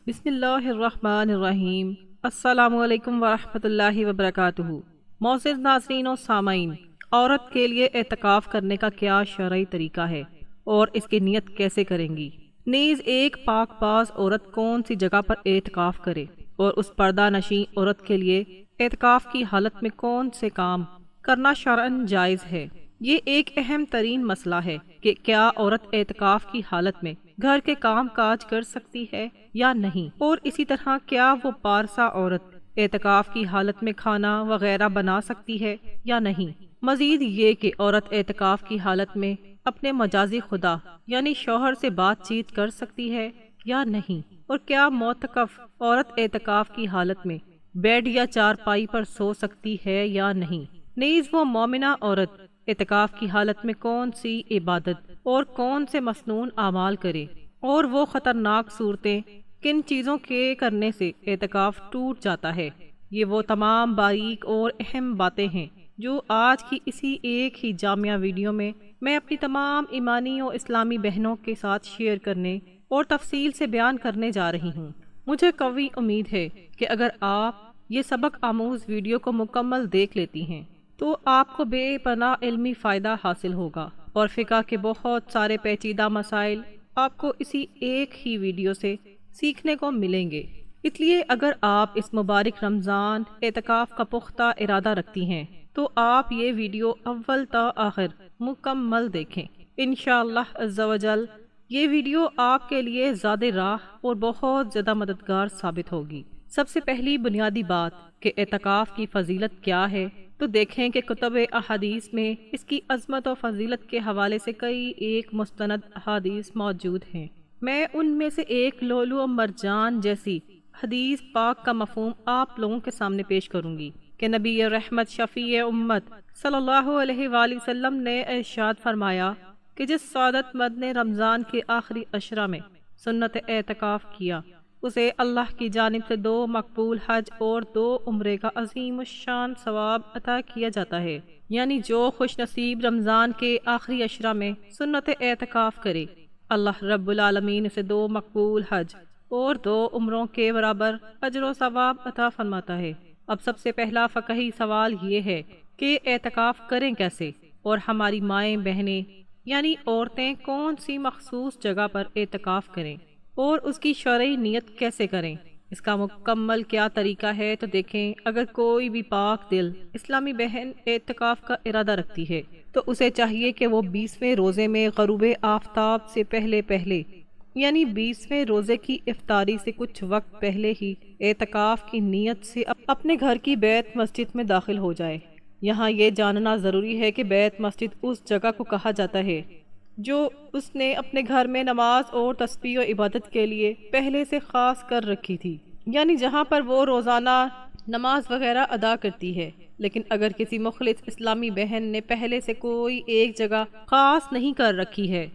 بسم اللہ الرحمن الرحیم۔ السلام علیکم ورحمۃ اللہ وبرکاتہ۔ معزز ناظرین و سامعین، عورت کے لیے اعتکاف کرنے کا کیا شرعی طریقہ ہے اور اس کی نیت کیسے کریں گی؟ نیز ایک پاک باز عورت کون سی جگہ پر اعتکاف کرے اور اس پردہ نشین عورت کے لیے اعتکاف کی حالت میں کون سے کام کرنا شرعاً جائز ہے؟ یہ ایک اہم ترین مسئلہ ہے کہ کیا عورت اعتکاف کی حالت میں گھر کے کام کاج کر سکتی ہے یا نہیں، اور اسی طرح کیا وہ پارسا عورت اعتکاف کی حالت میں کھانا وغیرہ بنا سکتی ہے یا نہیں۔ مزید یہ کہ عورت اعتکاف کی حالت میں اپنے مجازی خدا یعنی شوہر سے بات چیت کر سکتی ہے یا نہیں، اور کیا معتکف عورت اعتکاف کی حالت میں بیڈ یا چارپائی پر سو سکتی ہے یا نہیں۔ نیز وہ مومنہ عورت اعتکاف کی حالت میں کون سی عبادت اور کون سے مسنون اعمال کرے، اور وہ خطرناک صورتیں کن چیزوں کے کرنے سے اعتکاف ٹوٹ جاتا ہے۔ یہ وہ تمام باریک اور اہم باتیں ہیں جو آج کی اسی ایک ہی جامعہ ویڈیو میں اپنی تمام ایمانی و اسلامی بہنوں کے ساتھ شیئر کرنے اور تفصیل سے بیان کرنے جا رہی ہوں۔ مجھے قوی امید ہے کہ اگر آپ یہ سبق آموز ویڈیو کو مکمل دیکھ لیتی ہیں تو آپ کو بے پناہ علمی فائدہ حاصل ہوگا، اور فقہ کے بہت سارے پیچیدہ مسائل آپ کو اسی ایک ہی ویڈیو سے سیکھنے کو ملیں گے۔ اس لیے اگر آپ اس مبارک رمضان اعتکاف کا پختہ ارادہ رکھتی ہیں تو آپ یہ ویڈیو اول تا آخر مکمل دیکھیں۔ انشاءاللہ عز و جل یہ ویڈیو آپ کے لیے زاد راہ اور بہت زیادہ مددگار ثابت ہوگی۔ سب سے پہلی بنیادی بات کہ اعتکاف کی فضیلت کیا ہے، تو دیکھیں کہ کتب احادیث میں اس کی عظمت و فضیلت کے حوالے سے کئی ایک مستند احادیث موجود ہیں۔ میں ان میں سے ایک لؤلؤ و مرجان جیسی حدیث پاک کا مفہوم آپ لوگوں کے سامنے پیش کروں گی کہ نبی رحمت شفیع امت صلی اللہ علیہ وآلہ وسلم نے ارشاد فرمایا کہ جس سعادت مند نے رمضان کے آخری عشرہ میں سنت اعتکاف کیا، اسے اللہ کی جانب سے 2 مقبول حج اور 2 عمرے کا عظیم الشان ثواب عطا کیا جاتا ہے۔ یعنی جو خوش نصیب رمضان کے آخری عشرہ میں سنت اعتکاف کرے، اللہ رب العالمین اسے 2 مقبول حج اور 2 عمروں کے برابر اجر و ثواب عطا فرماتا ہے۔ اب سب سے پہلا فقہی سوال یہ ہے کہ اعتکاف کریں کیسے، اور ہماری مائیں بہنیں یعنی عورتیں کون سی مخصوص جگہ پر اعتکاف کریں، اور اس کی شرعی نیت کیسے کریں۔ اس کا مکمل کیا طریقہ ہے، تو دیکھیں اگر کوئی بھی پاک دل اسلامی بہن اعتکاف کا ارادہ رکھتی ہے تو اسے چاہیے کہ وہ 20ویں روزے میں غروب آفتاب سے پہلے یعنی 20ویں روزے کی افطاری سے کچھ وقت پہلے ہی اعتکاف کی نیت سے اپنے گھر کی بیت مسجد میں داخل ہو جائے۔ یہاں یہ جاننا ضروری ہے کہ بیت مسجد اس جگہ کو کہا جاتا ہے جو اس نے اپنے گھر میں نماز اور تسبیح و عبادت کے لیے پہلے سے خاص کر رکھی تھی، یعنی جہاں پر وہ روزانہ نماز وغیرہ ادا کرتی ہے۔ لیکن اگر کسی مخلص اسلامی بہن نے پہلے سے کوئی ایک جگہ خاص نہیں کر رکھی ہے،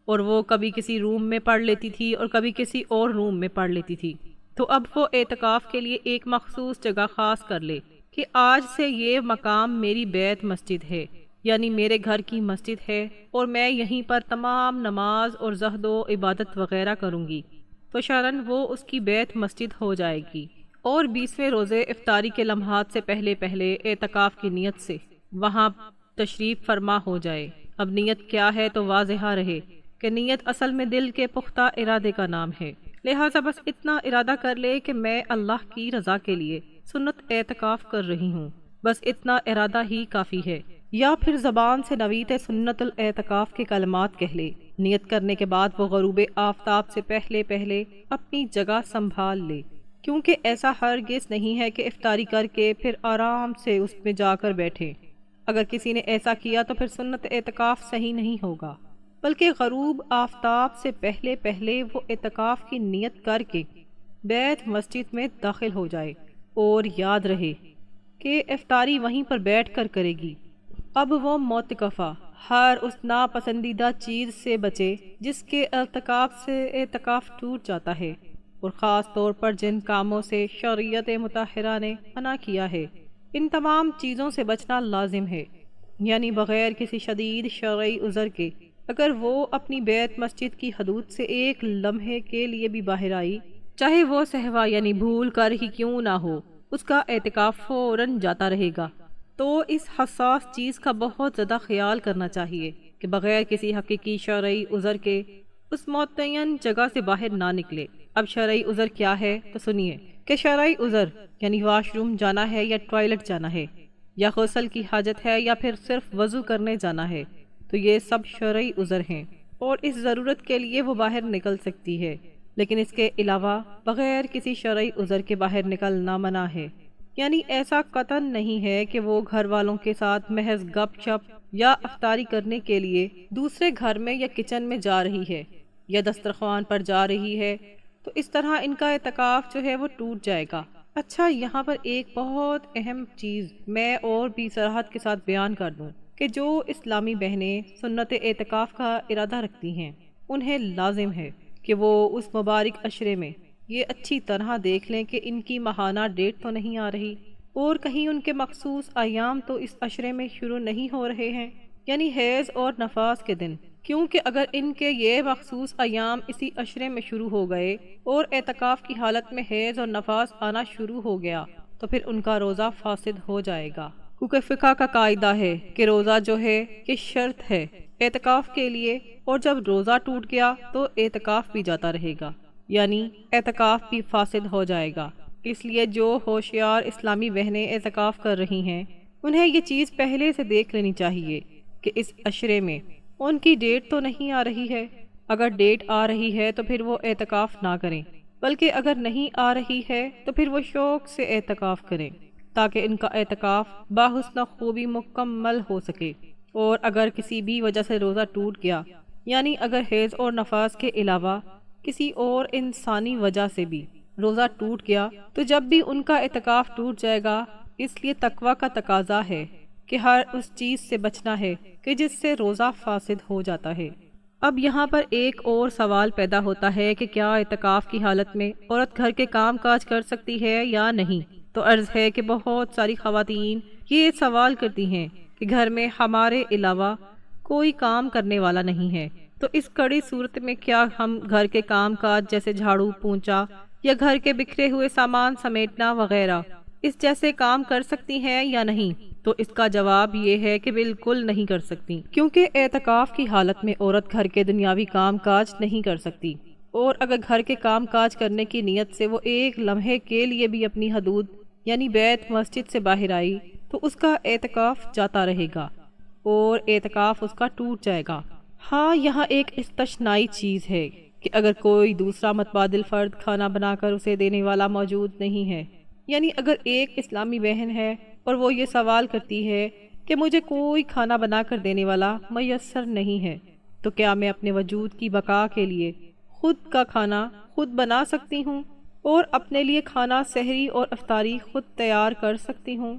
اور وہ کبھی کسی روم میں پڑھ لیتی تھی اور کبھی کسی اور روم میں پڑھ لیتی تھی، تو اب وہ اعتکاف کے لیے ایک مخصوص جگہ خاص کر لے کہ آج سے یہ مقام میری بیت مسجد ہے، یعنی میرے گھر کی مسجد ہے، اور میں یہیں پر تمام نماز اور زہد و عبادت وغیرہ کروں گی، تو شرعاً وہ اس کی بیت مسجد ہو جائے گی، اور 20ویں روزے افطاری کے لمحات سے پہلے اعتکاف کی نیت سے وہاں تشریف فرما ہو جائے۔ اب نیت کیا ہے تو واضح رہے کہ نیت اصل میں دل کے پختہ ارادے کا نام ہے، لہٰذا بس اتنا ارادہ کر لے کہ میں اللہ کی رضا کے لیے سنت اعتکاف کر رہی ہوں، بس اتنا ارادہ ہی کافی ہے۔ یا پھر زبان سے نویت سنت الاعتکاف کے کلمات کہہ لے۔ نیت کرنے کے بعد وہ غروب آفتاب سے پہلے اپنی جگہ سنبھال لے، کیونکہ ایسا ہرگز نہیں ہے کہ افطاری کر کے پھر آرام سے اس میں جا کر بیٹھے۔ اگر کسی نے ایسا کیا تو پھر سنت اعتکاف صحیح نہیں ہوگا، بلکہ غروب آفتاب سے پہلے وہ اعتکاف کی نیت کر کے بیت مسجد میں داخل ہو جائے، اور یاد رہے کہ افطاری وہیں پر بیٹھ کر کرے گی۔ اب وہ معتکفہ ہر اس ناپسندیدہ چیز سے بچے جس کے ارتکاب سے اعتکاف ٹوٹ جاتا ہے، اور خاص طور پر جن کاموں سے شریعت مطہرہ نے منع کیا ہے، ان تمام چیزوں سے بچنا لازم ہے۔ یعنی بغیر کسی شدید شرعی عذر کے اگر وہ اپنی بیت مسجد کی حدود سے ایک لمحے کے لیے بھی باہر آئی چاہے وہ سہوا یعنی بھول کر ہی کیوں نہ ہو، اس کا اعتکاف فوراً جاتا رہے گا۔ تو اس حساس چیز کا بہت زیادہ خیال کرنا چاہیے کہ بغیر کسی حقیقی شرعی عذر کے اس متعین جگہ سے باہر نہ نکلے۔ اب شرعی عذر کیا ہے تو سنیے کہ شرعی عذر یعنی واش روم جانا ہے یا ٹوائلٹ جانا ہے، یا غسل کی حاجت ہے، یا پھر صرف وضو کرنے جانا ہے، تو یہ سب شرعی عذر ہیں اور اس ضرورت کے لیے وہ باہر نکل سکتی ہے۔ لیکن اس کے علاوہ بغیر کسی شرعی عذر کے باہر نکلنا منع ہے، یعنی ایسا قطعاً نہیں ہے کہ وہ گھر والوں کے ساتھ محض گپ شپ یا افطاری کرنے کے لیے دوسرے گھر میں یا کچن میں جا رہی ہے یا دسترخوان پر جا رہی ہے، تو اس طرح ان کا اعتکاف جو ہے وہ ٹوٹ جائے گا۔ اچھا، یہاں پر ایک بہت اہم چیز میں اور بھی صراحت کے ساتھ بیان کر دوں کہ جو اسلامی بہنیں سنت اعتکاف کا ارادہ رکھتی ہیں، انہیں لازم ہے کہ وہ اس مبارک عشرے میں یہ اچھی طرح دیکھ لیں کہ ان کی ماہانہ ڈیٹ تو نہیں آ رہی، اور کہیں ان کے مخصوص ایام تو اس عشرے میں شروع نہیں ہو رہے ہیں، یعنی حیض اور نفاس کے دن، کیونکہ اگر ان کے یہ مخصوص ایام اسی عشرے میں شروع ہو گئے اور اعتکاف کی حالت میں حیض اور نفاس آنا شروع ہو گیا تو پھر ان کا روزہ فاسد ہو جائے گا، کیونکہ فقہ کا قاعدہ ہے کہ روزہ جو ہے یہ شرط ہے اعتکاف کے لیے، اور جب روزہ ٹوٹ گیا تو اعتکاف بھی جاتا رہے گا، یعنی اعتکاف بھی فاسد ہو جائے گا۔ اس لیے جو ہوشیار اسلامی بہنیں اعتکاف کر رہی ہیں انہیں یہ چیز پہلے سے دیکھ لینی چاہیے کہ اس عشرے میں ان کی ڈیٹ تو نہیں آ رہی ہے۔ اگر ڈیٹ آ رہی ہے تو پھر وہ اعتکاف نہ کریں، بلکہ اگر نہیں آ رہی ہے تو پھر وہ شوق سے اعتکاف کریں تاکہ ان کا اعتکاف باحسن خوبی مکمل ہو سکے۔ اور اگر کسی بھی وجہ سے روزہ ٹوٹ گیا، یعنی اگر حیض اور نفاس کے علاوہ کسی اور انسانی وجہ سے بھی روزہ ٹوٹ گیا، تو جب بھی ان کا اعتکاف ٹوٹ جائے گا، اس لیے تقویٰ کا تقاضا ہے کہ ہر اس چیز سے بچنا ہے کہ جس سے روزہ فاسد ہو جاتا ہے۔ اب یہاں پر ایک اور سوال پیدا ہوتا ہے کہ کیا اعتکاف کی حالت میں عورت گھر کے کام کاج کر سکتی ہے یا نہیں؟ تو عرض ہے کہ بہت ساری خواتین یہ سوال کرتی ہیں کہ گھر میں ہمارے علاوہ کوئی کام کرنے والا نہیں ہے، تو اس کڑی صورت میں کیا ہم گھر کے کام کاج جیسے جھاڑو پونچھا یا گھر کے بکھرے ہوئے سامان سمیٹنا وغیرہ اس جیسے کام کر سکتی ہیں یا نہیں؟ تو اس کا جواب یہ ہے کہ بالکل نہیں کر سکتی، کیونکہ اعتکاف کی حالت میں عورت گھر کے دنیاوی کام کاج نہیں کر سکتی، اور اگر گھر کے کام کاج کرنے کی نیت سے وہ ایک لمحے کے لیے بھی اپنی حدود یعنی بیت مسجد سے باہر آئی تو اس کا اعتکاف جاتا رہے گا اور اعتکاف اس کا ٹوٹ جائے گا۔ ہاں، یہاں ایک استثنائی چیز ہے کہ اگر کوئی دوسرا متبادل فرد کھانا بنا کر اسے دینے والا موجود نہیں ہے، یعنی اگر ایک اسلامی بہن ہے اور وہ یہ سوال کرتی ہے کہ مجھے کوئی کھانا بنا کر دینے والا میسر نہیں ہے، تو کیا میں اپنے وجود کی بقا کے لیے خود کا کھانا خود بنا سکتی ہوں اور اپنے لیے کھانا سحری اور افطاری خود تیار کر سکتی ہوں؟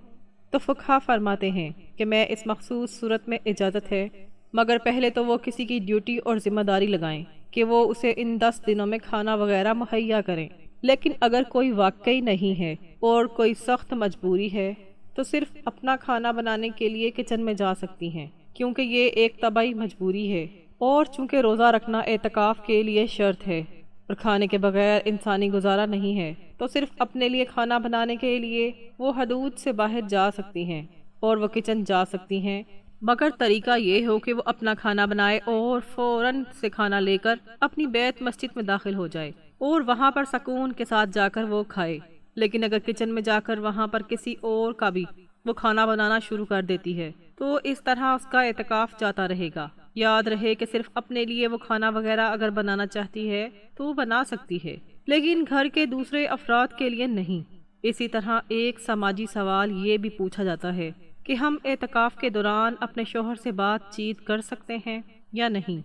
تو فقہا فرماتے ہیں کہ میں اس مخصوص صورت میں اجازت ہے، مگر پہلے تو وہ کسی کی ڈیوٹی اور ذمہ داری لگائیں کہ وہ اسے ان 10 دنوں میں کھانا وغیرہ مہیا کریں۔ لیکن اگر کوئی واقعی نہیں ہے اور کوئی سخت مجبوری ہے تو صرف اپنا کھانا بنانے کے لیے کچن میں جا سکتی ہیں، کیونکہ یہ ایک طبعی مجبوری ہے، اور چونکہ روزہ رکھنا اعتکاف کے لیے شرط ہے اور کھانے کے بغیر انسانی گزارا نہیں ہے، تو صرف اپنے لیے کھانا بنانے کے لیے وہ حدود سے باہر جا سکتی ہیں اور وہ کچن جا سکتی ہیں، مگر طریقہ یہ ہو کہ وہ اپنا کھانا بنائے اور فوراً سے کھانا لے کر اپنی بیت مسجد میں داخل ہو جائے اور وہاں پر سکون کے ساتھ جا کر وہ کھائے۔ لیکن اگر کچن میں جا کر وہاں پر کسی اور کا بھی وہ کھانا بنانا شروع کر دیتی ہے تو اس طرح اس کا اعتکاف جاتا رہے گا۔ یاد رہے کہ صرف اپنے لیے وہ کھانا وغیرہ اگر بنانا چاہتی ہے تو وہ بنا سکتی ہے، لیکن گھر کے دوسرے افراد کے لیے نہیں۔ اسی طرح ایک سماجی سوال یہ بھی پوچھا جاتا ہے کہ ہم اعتکاف کے دوران اپنے شوہر سے بات چیت کر سکتے ہیں یا نہیں،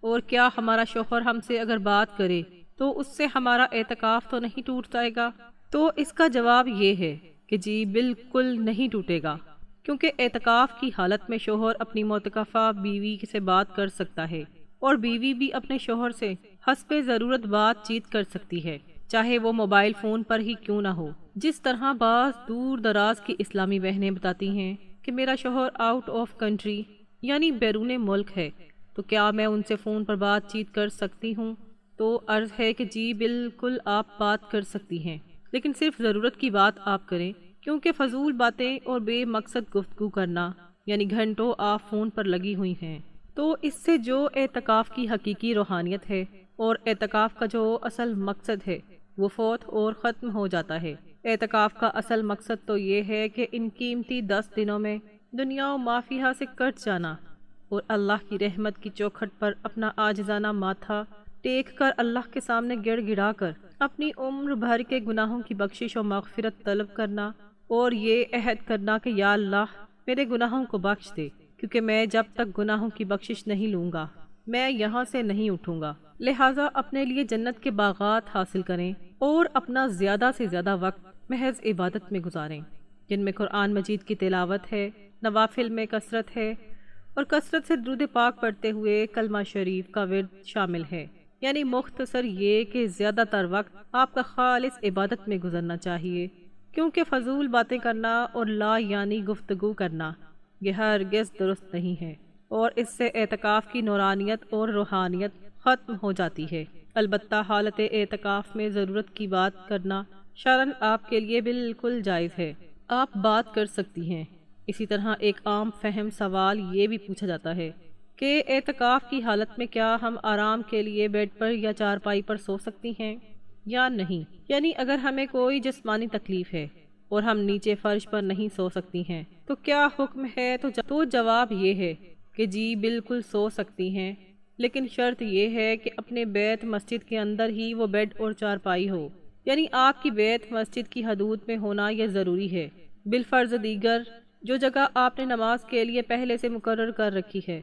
اور کیا ہمارا شوہر ہم سے اگر بات کرے تو اس سے ہمارا اعتکاف تو نہیں ٹوٹ جائے گا؟ تو اس کا جواب یہ ہے کہ جی بالکل نہیں ٹوٹے گا، کیونکہ اعتکاف کی حالت میں شوہر اپنی معتکفہ بیوی سے بات کر سکتا ہے اور بیوی بھی اپنے شوہر سے حسب ضرورت بات چیت کر سکتی ہے، چاہے وہ موبائل فون پر ہی کیوں نہ ہو۔ جس طرح بعض دور دراز کی اسلامی بہنیں بتاتی ہیں کہ میرا شوہر آؤٹ آف کنٹری یعنی بیرون ملک ہے، تو کیا میں ان سے فون پر بات چیت کر سکتی ہوں؟ تو عرض ہے کہ جی بالکل آپ بات کر سکتی ہیں، لیکن صرف ضرورت کی بات آپ کریں، کیونکہ فضول باتیں اور بے مقصد گفتگو کرنا یعنی گھنٹوں آپ فون پر لگی ہوئی ہیں، تو اس سے جو اعتکاف کی حقیقی روحانیت ہے اور اعتکاف کا جو اصل مقصد ہے وہ فوت اور ختم ہو جاتا ہے۔ اعتکاف کا اصل مقصد تو یہ ہے کہ ان قیمتی 10 دنوں میں دنیا و ما فیہا سے کٹ جانا اور اللہ کی رحمت کی چوکھٹ پر اپنا عاجزانہ ماتھا ٹیک کر اللہ کے سامنے گڑ گڑا کر اپنی عمر بھر کے گناہوں کی بخشش و مغفرت طلب کرنا اور یہ عہد کرنا کہ یا اللہ میرے گناہوں کو بخش دے، کیونکہ میں جب تک گناہوں کی بخشش نہیں لوں گا میں یہاں سے نہیں اٹھوں گا۔ لہٰذا اپنے لیے جنت کے باغات حاصل کریں اور اپنا زیادہ سے زیادہ وقت محض عبادت میں گزاریں، جن میں قرآن مجید کی تلاوت ہے، نوافل میں کثرت ہے اور کثرت سے درود پاک پڑھتے ہوئے کلمہ شریف کا ورد شامل ہے۔ یعنی مختصر یہ کہ زیادہ تر وقت آپ کا خالص عبادت میں گزرنا چاہیے، کیونکہ فضول باتیں کرنا اور لا یعنی گفتگو کرنا یہ ہرگز درست نہیں ہے، اور اس سے اعتکاف کی نورانیت اور روحانیت ختم ہو جاتی ہے۔ البتہ حالت اعتکاف میں ضرورت کی بات کرنا شرعاً آپ کے لیے بالکل جائز ہے، آپ بات کر سکتی ہیں۔ اسی طرح ایک عام فہم سوال یہ بھی پوچھا جاتا ہے کہ اعتکاف کی حالت میں کیا ہم آرام کے لیے بیڈ پر یا چارپائی پر سو سکتی ہیں یا نہیں، یعنی اگر ہمیں کوئی جسمانی تکلیف ہے اور ہم نیچے فرش پر نہیں سو سکتی ہیں تو کیا حکم ہے؟ تو جواب یہ ہے کہ جی بالکل سو سکتی ہیں، لیکن شرط یہ ہے کہ اپنے بیت مسجد کے اندر ہی وہ بیڈ اور چارپائی ہو، یعنی آپ کی بیت مسجد کی حدود میں ہونا یہ ضروری ہے۔ بالفرض دیگر جو جگہ آپ نے نماز کے لیے پہلے سے مقرر کر رکھی ہے،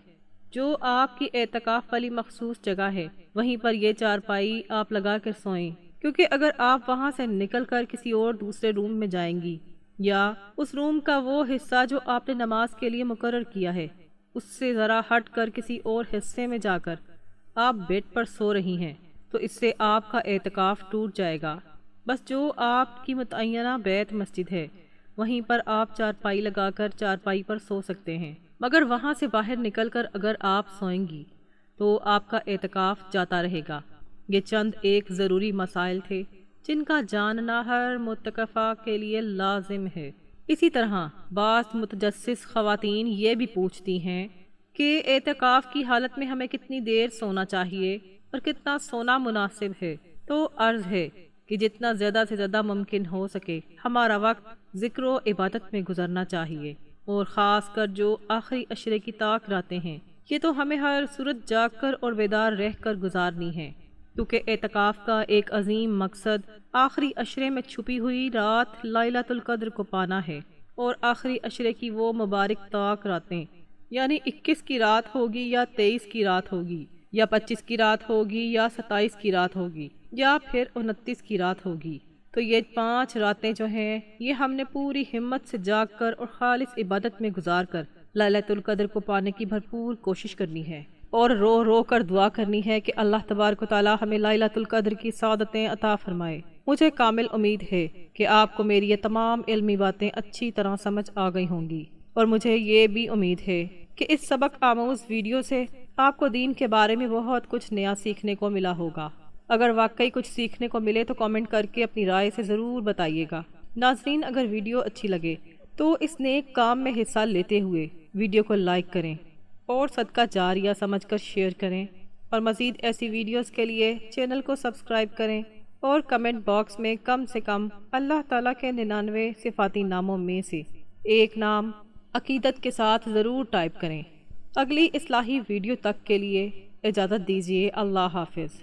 جو آپ کی اعتکاف والی مخصوص جگہ ہے، وہیں پر یہ چارپائی آپ لگا کر سوئیں، کیونکہ اگر آپ وہاں سے نکل کر کسی اور دوسرے روم میں جائیں گی یا اس روم کا وہ حصہ جو آپ نے نماز کے لیے مقرر کیا ہے اس سے ذرا ہٹ کر کسی اور حصے میں جا کر آپ بیڈ پر سو رہی ہیں تو اس سے آپ کا اعتکاف ٹوٹ جائے گا۔ بس جو آپ کی متعینہ بیت مسجد ہے وہیں پر آپ چارپائی لگا کر چارپائی پر سو سکتے ہیں، مگر وہاں سے باہر نکل کر اگر آپ سوئیں گی تو آپ کا اعتکاف جاتا رہے گا۔ یہ چند ایک ضروری مسائل تھے جن کا جاننا ہر معتکفہ کے لیے لازم ہے۔ اسی طرح بعض متجسس خواتین یہ بھی پوچھتی ہیں کہ اعتکاف کی حالت میں ہمیں کتنی دیر سونا چاہیے اور کتنا سونا مناسب ہے، تو عرض ہے کہ جتنا زیادہ سے زیادہ ممکن ہو سکے ہمارا وقت ذکر و عبادت میں گزرنا چاہیے، اور خاص کر جو آخری عشرے کی طاق راتیں ہیں یہ تو ہمیں ہر صورت جاگ کر اور بیدار رہ کر گزارنی ہے، کیونکہ اعتکاف کا ایک عظیم مقصد آخری عشرے میں چھپی ہوئی رات لیلۃ القدر کو پانا ہے، اور آخری عشرے کی وہ مبارک طاق راتیں یعنی 21 کی رات ہوگی یا 23 کی رات ہوگی یا 25 کی رات ہوگی یا 27 کی رات ہوگی یا پھر 29 کی رات ہوگی، تو یہ 5 راتیں جو ہیں یہ ہم نے پوری ہمت سے جاگ کر اور خالص عبادت میں گزار کر لیلۃ القدر کو پانے کی بھرپور کوشش کرنی ہے، اور رو رو کر دعا کرنی ہے کہ اللہ تبارک و تعالی ہمیں لیلۃ القدر کی سعادتیں عطا فرمائے۔ مجھے کامل امید ہے کہ آپ کو میری یہ تمام علمی باتیں اچھی طرح سمجھ آ گئی ہوں گی، اور مجھے یہ بھی امید ہے کہ اس سبق آموز ویڈیو سے آپ کو دین کے بارے میں بہت کچھ نیا سیکھنے کو ملا ہوگا۔ اگر واقعی کچھ سیکھنے کو ملے تو کامنٹ کر کے اپنی رائے سے ضرور بتائیے گا۔ ناظرین، اگر ویڈیو اچھی لگے تو اس نیک کام میں حصہ لیتے ہوئے ویڈیو کو لائک کریں اور صدقہ جاریہ سمجھ کر شیئر کریں، اور مزید ایسی ویڈیوز کے لیے چینل کو سبسکرائب کریں، اور کمنٹ باکس میں کم سے کم اللہ تعالیٰ کے 99 صفاتی ناموں میں سے ایک نام عقیدت کے ساتھ ضرور ٹائپ کریں۔ اگلی اصلاحی ویڈیو تک کے لیے اجازت دیجیے۔ اللہ حافظ۔